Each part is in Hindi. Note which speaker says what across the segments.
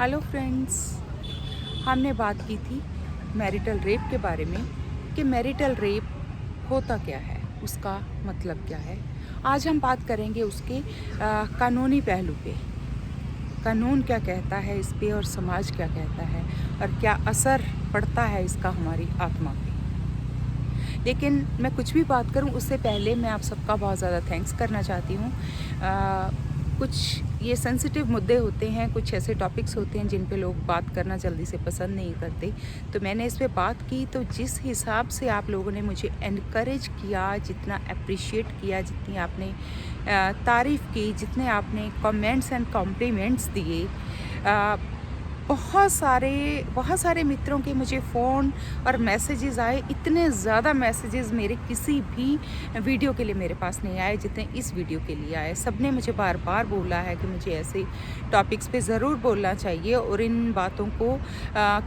Speaker 1: हेलो फ्रेंड्स, हमने बात की थी मैरिटल रेप के बारे में कि मैरिटल रेप होता क्या है, उसका मतलब क्या है। आज हम बात करेंगे उसके कानूनी पहलू पे। कानून क्या कहता है इस पे और समाज क्या कहता है और क्या असर पड़ता है इसका हमारी आत्मा पे। लेकिन मैं कुछ भी बात करूं उससे पहले मैं आप सबका बहुत ज़्यादा थैंक्स करना चाहती हूं। कुछ ये सेंसिटिव मुद्दे होते हैं, कुछ ऐसे टॉपिक्स होते हैं जिन पे लोग बात करना जल्दी से पसंद नहीं करते, तो मैंने इस पे बात की। तो जिस हिसाब से आप लोगों ने मुझे एनकरेज किया, जितना अप्रिशिएट किया, जितनी आपने तारीफ़ की, जितने आपने कमेंट्स एंड कॉम्प्लीमेंट्स दिए, बहुत सारे मित्रों के मुझे फ़ोन और मैसेजेस आए। इतने ज़्यादा मैसेजेस मेरे किसी भी वीडियो के लिए मेरे पास नहीं आए जितने इस वीडियो के लिए आए। सब ने मुझे बार बार बोला है कि मुझे ऐसे टॉपिक्स पे ज़रूर बोलना चाहिए और इन बातों को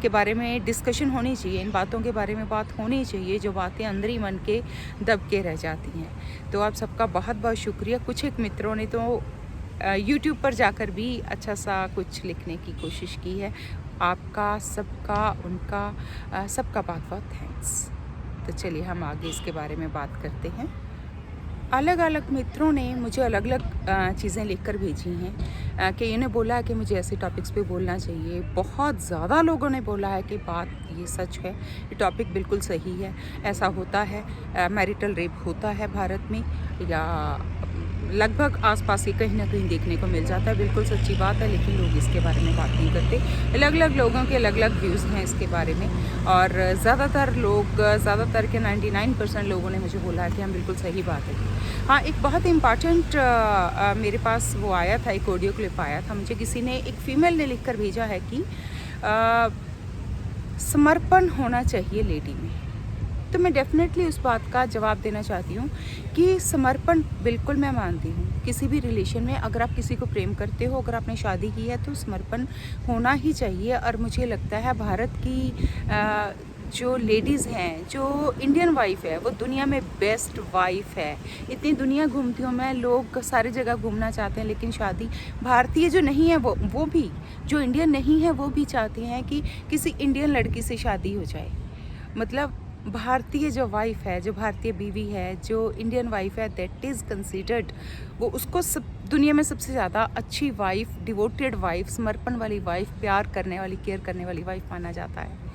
Speaker 1: के बारे में डिस्कशन होनी चाहिए, इन बातों के बारे में बात होनी चाहिए जो बातें अंदर ही मन के दब के रह जाती हैं। तो आप सबका बहुत बहुत शुक्रिया। कुछ एक मित्रों ने तो यूट्यूब पर जाकर भी अच्छा सा कुछ लिखने की कोशिश की है। आपका सबका उनका सबका बहुत बहुत थैंक्स। तो चलिए हम आगे इसके बारे में बात करते हैं। अलग अलग मित्रों ने मुझे अलग अलग चीज़ें लिखकर भेजी हैं कि इन्हें बोला है कि मुझे ऐसे टॉपिक्स पे बोलना चाहिए। बहुत ज़्यादा लोगों ने बोला है कि बात ये सच है, ये टॉपिक बिल्कुल सही है, ऐसा होता है, मैरिटल रेप होता है भारत में, या लगभग आसपास ही कहीं ना कहीं देखने को मिल जाता है। बिल्कुल सच्ची बात है, लेकिन लोग इसके बारे में बात नहीं करते। अलग अलग लोगों के अलग अलग व्यूज़ हैं इसके बारे में, और ज़्यादातर के 99% लोगों ने मुझे बोला है कि हम बिल्कुल सही बात है। हाँ, एक बहुत इम्पॉर्टेंट मेरे पास वो आया था, एक ऑडियो क्लिप आया था। मुझे किसी ने, एक फ़ीमेल ने लिख कर भेजा है कि समर्पण होना चाहिए लेडी में। तो मैं डेफ़िनेटली उस बात का जवाब देना चाहती हूँ कि समर्पण बिल्कुल मैं मानती हूँ। किसी भी रिलेशन में अगर आप किसी को प्रेम करते हो, अगर आपने शादी की है, तो समर्पण होना ही चाहिए। और मुझे लगता है भारत की जो लेडीज़ हैं, जो इंडियन वाइफ़ है, वो दुनिया में बेस्ट वाइफ़ है। इतनी दुनिया घूमती हूँ मैं, लोग सारी जगह घूमना चाहते हैं, लेकिन शादी भारतीय जो नहीं है वो भी, जो इंडियन नहीं है वो भी चाहते हैं कि किसी इंडियन लड़की से शादी हो जाए। मतलब भारतीय जो वाइफ़ है, जो भारतीय बीवी है, जो इंडियन वाइफ़ है, दैट इज़ कंसीडर्ड, वो उसको सब दुनिया में सबसे ज़्यादा अच्छी वाइफ़, डिवोटेड वाइफ़, समर्पण वाली वाइफ़, प्यार करने वाली, केयर करने वाली वाइफ़ माना जाता है।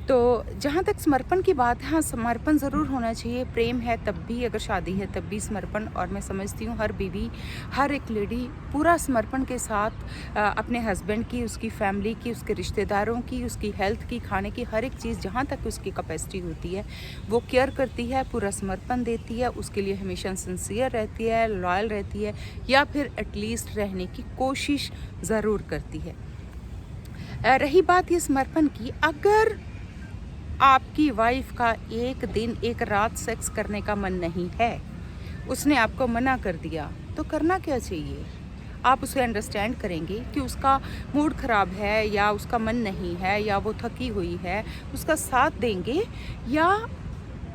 Speaker 1: तो जहाँ तक समर्पण की बात है, हाँ, समर्पण ज़रूर होना चाहिए। प्रेम है तब भी, अगर शादी है तब भी समर्पण। और मैं समझती हूँ हर बीवी, हर एक लेडी पूरा समर्पण के साथ अपने हस्बैंड की, उसकी फैमिली की, उसके रिश्तेदारों की, उसकी हेल्थ की, खाने की, हर एक चीज़ जहाँ तक उसकी कैपेसिटी होती है वो केयर करती है, पूरा समर्पण देती है, उसके लिए हमेशा सिंसियर रहती है, लॉयल रहती है, या फिर एटलीस्ट रहने की कोशिश ज़रूर करती है। रही बात ये समर्पण की, अगर आपकी वाइफ का एक दिन एक रात सेक्स करने का मन नहीं है, उसने आपको मना कर दिया, तो करना क्या चाहिए? आप उसे अंडरस्टैंड करेंगे कि उसका मूड ख़राब है, या उसका मन नहीं है, या वो थकी हुई है, उसका साथ देंगे, या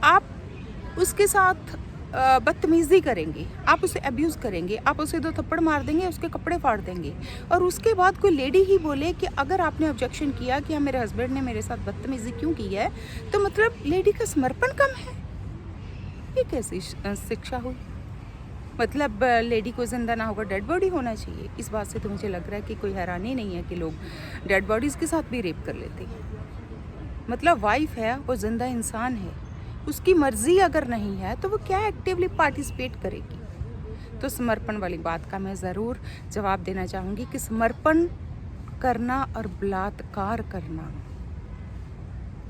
Speaker 1: आप उसके साथ बदतमीज़ी करेंगे, आप उसे अब्यूज़ करेंगे, आप उसे 2 थप्पड़ मार देंगे, उसके कपड़े फाड़ देंगे। और उसके बाद कोई लेडी ही बोले कि अगर आपने ऑब्जेक्शन किया कि हाँ, मेरे हस्बैंड ने मेरे साथ बदतमीज़ी क्यों की है, तो मतलब लेडी का समर्पण कम है। ये कैसी शिक्षा हुई? मतलब लेडी को ज़िंदा ना होकर डेड बॉडी होना चाहिए। इस बात से तो मुझे लग रहा है कि कोई हैरानी नहीं है कि लोग डेड बॉडीज़ के साथ भी रेप कर लेते हैं। मतलब वाइफ़ है, वो ज़िंदा इंसान है, उसकी मर्ज़ी अगर नहीं है तो वो क्या एक्टिवली पार्टिसिपेट करेगी? तो समर्पण वाली बात का मैं ज़रूर जवाब देना चाहूँगी कि समर्पण करना और बलात्कार करना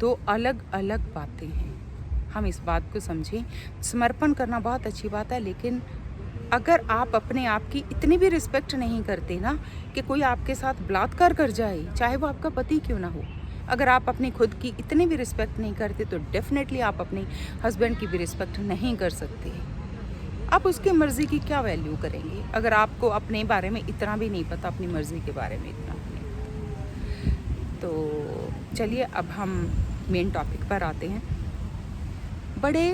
Speaker 1: 2 अलग-अलग बातें हैं। हम इस बात को समझें। समर्पण करना बहुत अच्छी बात है, लेकिन अगर आप अपने आप की इतनी भी रिस्पेक्ट नहीं करते ना कि कोई आपके साथ बलात्कार कर जाए, चाहे वो आपका पति क्यों ना हो। अगर आप अपनी खुद की इतनी भी रिस्पेक्ट नहीं करते, तो डेफ़िनेटली आप अपने हस्बैंड की भी रिस्पेक्ट नहीं कर सकते। आप उसकी मर्ज़ी की क्या वैल्यू करेंगे, अगर आपको अपने बारे में इतना भी नहीं पता, अपनी मर्ज़ी के बारे में इतना भी नहीं। तो चलिए अब हम मेन टॉपिक पर आते हैं। बड़े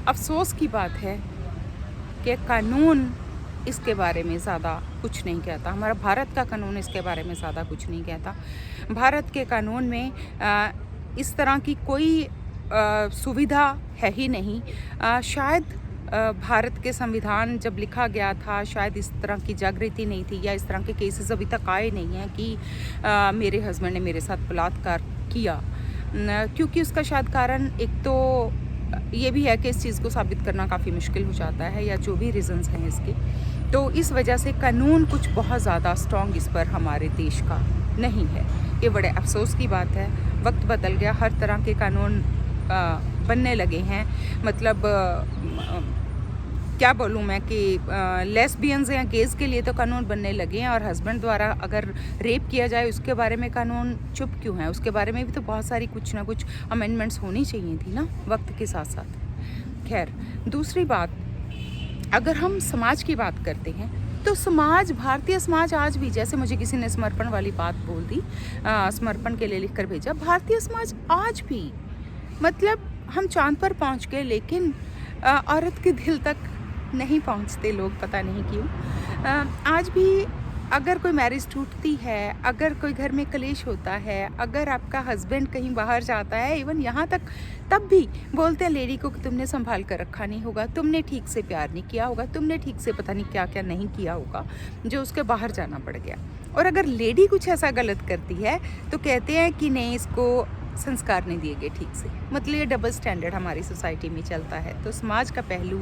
Speaker 1: अफ़सोस की बात है कि कानून इसके बारे में ज़्यादा कुछ नहीं कहता, हमारा भारत का कानून इसके बारे में ज़्यादा कुछ नहीं कहता। भारत के कानून में इस तरह की कोई सुविधा है ही नहीं। शायद भारत के संविधान जब लिखा गया था, शायद इस तरह की जागृति नहीं थी या इस तरह के केसेस अभी तक आए नहीं हैं कि मेरे हस्बैंड ने मेरे साथ बलात्कार किया। क्योंकि उसका शायद कारण एक तो ये भी है कि इस चीज़ को साबित करना काफ़ी मुश्किल हो जाता है, या जो भी रीज़न्स हैं इसके, तो इस वजह से कानून कुछ बहुत ज़्यादा स्ट्रॉन्ग इस पर हमारे देश का नहीं है। ये बड़े अफसोस की बात है। वक्त बदल गया, हर तरह के कानून बनने लगे हैं। मतलब क्या बोलूँ मैं कि लेस्बियंस या गेज़ के लिए तो कानून बनने लगे हैं, और हस्बैंड द्वारा अगर रेप किया जाए उसके बारे में कानून चुप क्यों है? उसके बारे में भी तो बहुत सारी कुछ ना कुछ अमेंडमेंट्स होनी चाहिए थी ना वक्त के साथ साथ। खैर, दूसरी बात, अगर हम समाज की बात करते हैं तो समाज, भारतीय समाज आज भी, जैसे मुझे किसी ने समर्पण वाली बात बोल दी, समर्पण के लिए लिख कर भेजा, भारतीय समाज आज भी, मतलब हम चांद पर पहुंच गए लेकिन औरत के दिल तक नहीं पहुंचते लोग, पता नहीं क्यों। आज भी अगर कोई मैरिज टूटती है, अगर कोई घर में कलेश होता है, अगर आपका हस्बैंड कहीं बाहर जाता है, इवन यहाँ तक तब भी बोलते हैं लेडी को कि तुमने संभाल कर रखा नहीं होगा, तुमने ठीक से प्यार नहीं किया होगा, तुमने ठीक से पता नहीं क्या क्या नहीं किया होगा जो उसके बाहर जाना पड़ गया। और अगर लेडी कुछ ऐसा गलत करती है तो कहते हैं कि नहीं, इसको संस्कार नहीं दिए गए ठीक से। मतलब ये डबल स्टैंडर्ड हमारी सोसाइटी में चलता है। तो समाज का पहलू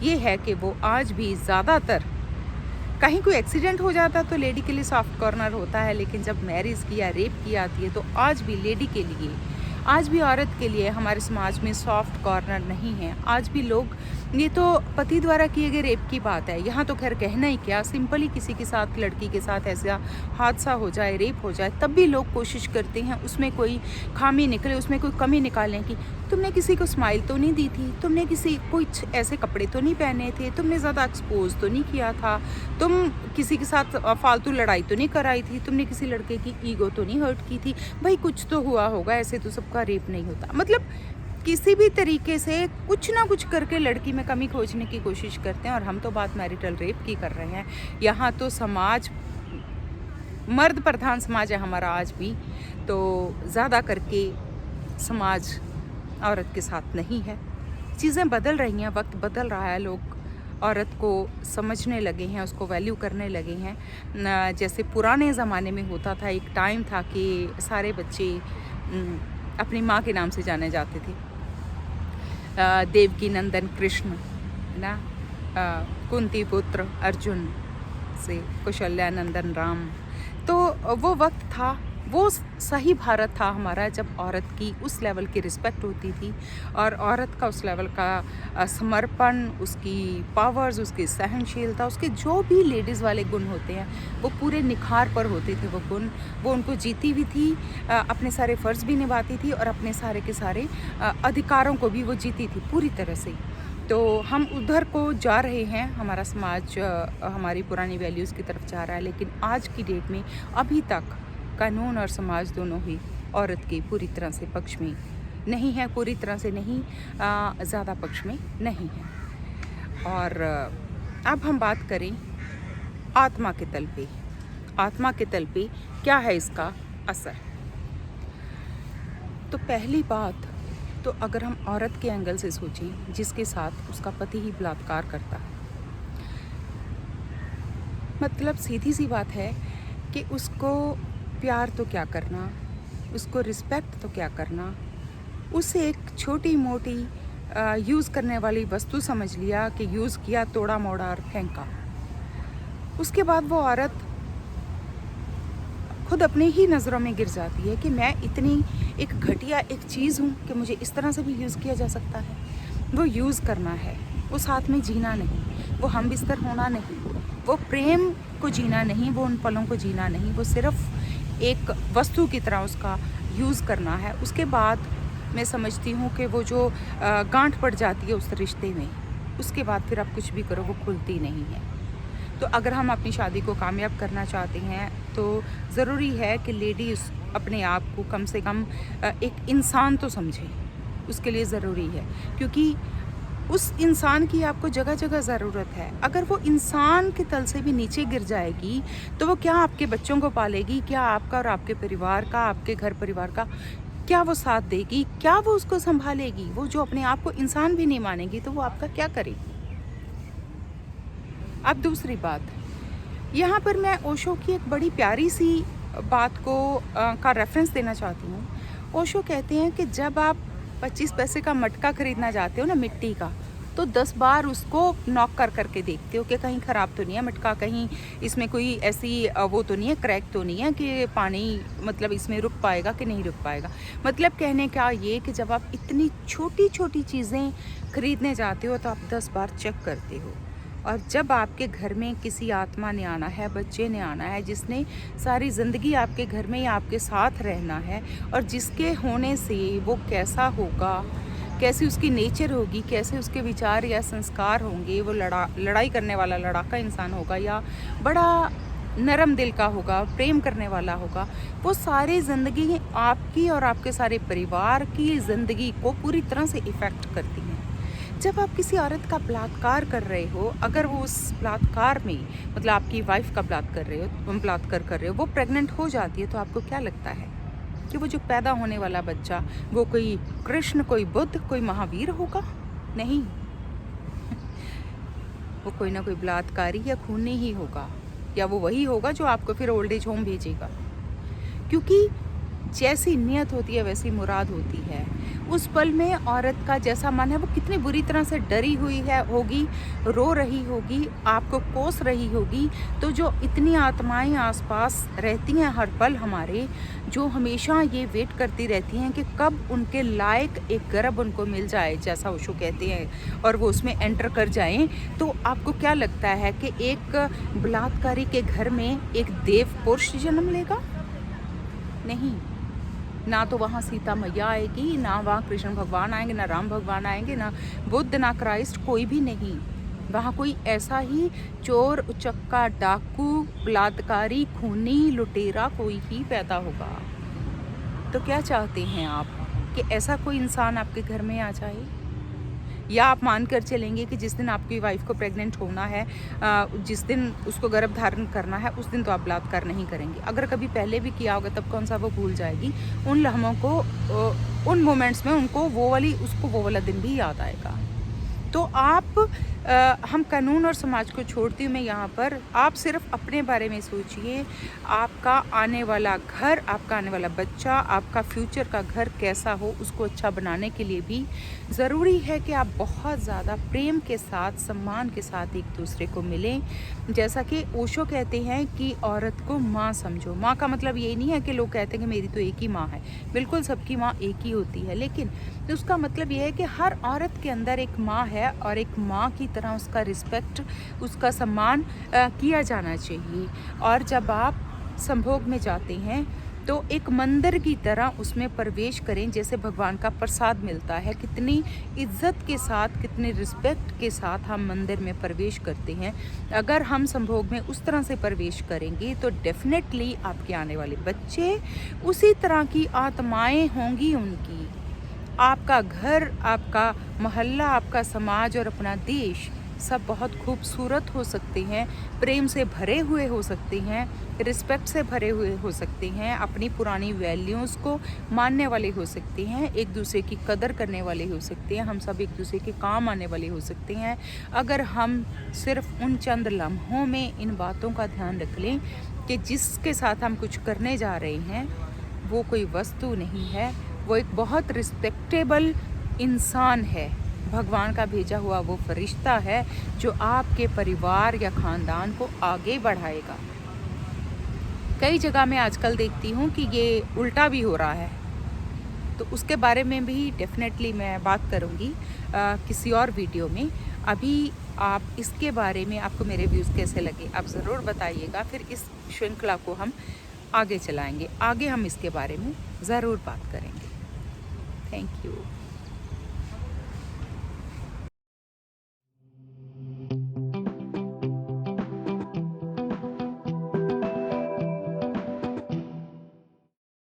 Speaker 1: ये है कि वो आज भी ज़्यादातर, कहीं कोई एक्सीडेंट हो जाता तो लेडी के लिए सॉफ्ट कॉर्नर होता है, लेकिन जब मैरिज की या रेप की आती है तो आज भी लेडी के लिए, आज भी औरत के लिए हमारे समाज में सॉफ्ट कॉर्नर नहीं है। आज भी लोग, ये तो पति द्वारा किए गए रेप की बात है, यहाँ तो खैर कहना ही क्या, सिंपली किसी के साथ, लड़की के साथ ऐसा हादसा हो जाए, रेप हो जाए, तब भी लोग कोशिश करते हैं उसमें कोई खामी निकले, उसमें कोई कमी निकालने की। तुमने किसी को स्माइल तो नहीं दी थी, तुमने किसी कुछ ऐसे कपड़े तो नहीं पहने थे, तुमने ज़्यादा एक्सपोज तो नहीं किया था, तुम किसी के साथ फालतू लड़ाई तो नहीं कराई थी, तुमने किसी लड़के की ईगो तो नहीं हर्ट की थी, भाई कुछ तो हुआ होगा, ऐसे तो सबका रेप नहीं होता। मतलब किसी भी तरीके से कुछ ना कुछ करके लड़की में कमी खोजने की कोशिश करते हैं। और हम तो बात मैरिटल रेप की कर रहे हैं। यहाँ तो समाज, मर्द प्रधान समाज है हमारा आज भी, तो ज़्यादा करके समाज औरत के साथ नहीं है। चीज़ें बदल रही हैं, वक्त बदल रहा है, लोग औरत को समझने लगे हैं, उसको वैल्यू करने लगे हैं। जैसे पुराने ज़माने में होता था, एक टाइम था कि सारे बच्चे अपनी माँ के नाम से जाने जाते थे। देवकी नंदन कृष्ण ना, कुंती पुत्र अर्जुन से कौशल्या नंदन राम। तो वो वक्त था, वो सही भारत था हमारा, जब औरत की उस लेवल की रिस्पेक्ट होती थी और औरत का उस लेवल का समर्पण, उसकी पावर्स, उसकी सहनशीलता, उसके जो भी लेडीज़ वाले गुण होते हैं वो पूरे निखार पर होते थे। वो गुण वो उनको जीती हुई थी, अपने सारे फ़र्ज़ भी निभाती थी और अपने सारे के सारे अधिकारों को भी वो जीती थी पूरी तरह से। तो हम उधर को जा रहे हैं, हमारा समाज हमारी पुरानी वैल्यूज़ की तरफ जा रहा है, लेकिन आज की डेट में अभी तक कानून और समाज दोनों ही औरत के पूरी तरह से पक्ष में नहीं है, पूरी तरह से नहीं, ज़्यादा पक्ष में नहीं है। और अब हम बात करें आत्मा के तल पे। आत्मा के तल पे क्या है इसका असर? तो पहली बात, तो अगर हम औरत के एंगल से सोचें जिसके साथ उसका पति ही बलात्कार करता है, मतलब सीधी सी बात है कि उसको प्यार तो क्या करना, उसको रिस्पेक्ट तो क्या करना, उसे एक छोटी मोटी यूज़ करने वाली वस्तु समझ लिया कि यूज़ किया, तोड़ा मोड़ा और फेंका। उसके बाद वो औरत खुद अपने ही नज़रों में गिर जाती है कि मैं इतनी एक घटिया एक चीज़ हूँ कि मुझे इस तरह से भी यूज़ किया जा सकता है। वो यूज़ करना है, वो साथ में जीना नहीं, वो हम बिस्तर होना नहीं, वो प्रेम को जीना नहीं, वो उन पलों को जीना नहीं, वो सिर्फ एक वस्तु की तरह उसका यूज़ करना है। उसके बाद मैं समझती हूँ कि वो जो गांठ पड़ जाती है उस रिश्ते में, उसके बाद फिर आप कुछ भी करो वो खुलती नहीं है। तो अगर हम अपनी शादी को कामयाब करना चाहते हैं तो ज़रूरी है कि लेडीज़ अपने आप को कम से कम एक इंसान तो समझे, उसके लिए ज़रूरी है। क्योंकि उस इंसान की आपको जगह जगह ज़रूरत है। अगर वो इंसान के तल से भी नीचे गिर जाएगी तो वो क्या आपके बच्चों को पालेगी, क्या आपका और आपके परिवार का, आपके घर परिवार का क्या वो साथ देगी, क्या वो उसको संभालेगी? वो जो अपने आप को इंसान भी नहीं मानेगी तो वो आपका क्या करेगी? अब दूसरी बात, यहाँ पर मैं ओशो की एक बड़ी प्यारी सी बात को का रेफरेंस देना चाहती हूँ। ओशो कहते हैं कि जब आप 25 पैसे का मटका खरीदना जाते हो ना मिट्टी का, तो 10 बार उसको नॉक कर करके देखते हो कि कहीं ख़राब तो नहीं है मटका, कहीं इसमें कोई ऐसी वो तो नहीं है, क्रैक तो नहीं है कि पानी मतलब इसमें रुक पाएगा कि नहीं रुक पाएगा। मतलब कहने का ये कि जब आप इतनी छोटी छोटी चीज़ें खरीदने जाते हो तो आप 10 बार चेक करते हो। और जब आपके घर में किसी आत्मा ने आना है, बच्चे ने आना है, जिसने सारी ज़िंदगी आपके घर में या आपके साथ रहना है, और जिसके होने से वो कैसा होगा, कैसी उसकी नेचर होगी, कैसे उसके विचार या संस्कार होंगे, वो लड़ाई करने वाला लड़ाका इंसान होगा या बड़ा नरम दिल का होगा, प्रेम करने वाला होगा, वो सारी ज़िंदगी आपकी और आपके सारे परिवार की ज़िंदगी को पूरी तरह से इफ़ेक्ट करती है। जब आप किसी औरत का बलात्कार कर रहे हो, अगर वो उस बलात्कार में मतलब आपकी वाइफ का बलात्कार कर रहे हो, वो प्रेग्नेंट हो जाती है, तो आपको क्या लगता है कि वो जो पैदा होने वाला बच्चा वो कोई कृष्ण, कोई बुद्ध, कोई महावीर होगा? नहीं, वो कोई ना कोई बलात्कारी या खूनी ही होगा, या वो वही होगा जो आपको फिर ओल्ड एज होम भेजेगा। क्योंकि जैसी नीयत होती है वैसी मुराद होती है। उस पल में औरत का जैसा मन है वो कितनी बुरी तरह से डरी हुई होगी, रो रही होगी, आपको कोस रही होगी। तो जो इतनी आत्माएं आसपास रहती हैं हर पल हमारे, जो हमेशा ये वेट करती रहती हैं कि कब उनके लायक एक गर्भ उनको मिल जाए, जैसा ओशो कहते हैं, और वो उसमें एंटर कर जाएं, तो आपको क्या लगता है कि एक बलात्कारी के घर में एक देव पुरुष जन्म लेगा? नहीं, ना तो वहाँ सीता मैया आएगी, ना वहाँ कृष्ण भगवान आएंगे, ना राम भगवान आएंगे, ना बुद्ध, ना क्राइस्ट, कोई भी नहीं। वहाँ कोई ऐसा ही चोर, उचक्का, डाकू, बलात्कारी, खूनी, लुटेरा कोई ही पैदा होगा। तो क्या चाहते हैं आप कि ऐसा कोई इंसान आपके घर में आ जाए? या आप मान कर चलेंगे कि जिस दिन आपकी वाइफ को प्रेग्नेंट होना है, जिस दिन उसको गर्भ धारण करना है, उस दिन तो आप बलात्कार नहीं करेंगे। अगर कभी पहले भी किया होगा तब कौन सा वो भूल जाएगी? उन लम्हों को, उन मोमेंट्स में उनको उसको वो वाला दिन भी याद आएगा। तो हम कानून और समाज को छोड़ती हूँ मैं यहाँ पर। आप सिर्फ अपने बारे में सोचिए। आपका आने वाला घर, आपका आने वाला बच्चा, आपका फ्यूचर का घर कैसा हो, उसको अच्छा बनाने के लिए भी ज़रूरी है कि आप बहुत ज़्यादा प्रेम के साथ, सम्मान के साथ एक दूसरे को मिलें। जैसा कि ओशो कहते हैं कि औरत को माँ समझो। माँ का मतलब ये नहीं है कि लोग कहते हैं कि मेरी तो एक ही माँ है। बिल्कुल सबकी माँ एक ही होती है, लेकिन उसका मतलब ये है कि हर औरत के अंदर एक माँ है और एक माँ की तरह उसका रिस्पेक्ट, उसका सम्मान किया जाना चाहिए। और जब आप संभोग में जाते हैं तो एक मंदिर की तरह उसमें प्रवेश करें, जैसे भगवान का प्रसाद मिलता है। कितनी इज्जत के साथ, कितनी रिस्पेक्ट के साथ हम मंदिर में प्रवेश करते हैं। अगर हम संभोग में उस तरह से प्रवेश करेंगे तो डेफिनेटली आपके आने वाले बच्चे उसी तरह की आत्माएं होंगी उनकी। आपका घर, आपका मोहल्ला, आपका समाज और अपना देश सब बहुत खूबसूरत हो सकते हैं, प्रेम से भरे हुए हो सकते हैं, रिस्पेक्ट से भरे हुए हो सकते हैं, अपनी पुरानी वैल्यूज़ को मानने वाले हो सकते हैं, एक दूसरे की कदर करने वाले हो सकते हैं, हम सब एक दूसरे के काम आने वाले हो सकते हैं। अगर हम सिर्फ उन चंद लम्हों में इन बातों का ध्यान रख लें कि जिसके साथ हम कुछ करने जा रहे हैं वो कोई वस्तु नहीं है, वो एक बहुत रिस्पेक्टेबल इंसान है, भगवान का भेजा हुआ वो फरिश्ता है जो आपके परिवार या ख़ानदान को आगे बढ़ाएगा। कई जगह मैं आजकल देखती हूँ कि ये उल्टा भी हो रहा है, तो उसके बारे में भी डेफिनेटली मैं बात करूँगी किसी और वीडियो में। अभी आप इसके बारे में, आपको मेरे व्यूज़ कैसे लगे आप ज़रूर बताइएगा। फिर इस श्रृंखला को हम आगे चलाएंगे, आगे हम इसके बारे में ज़रूर बात करेंगे। Thank you.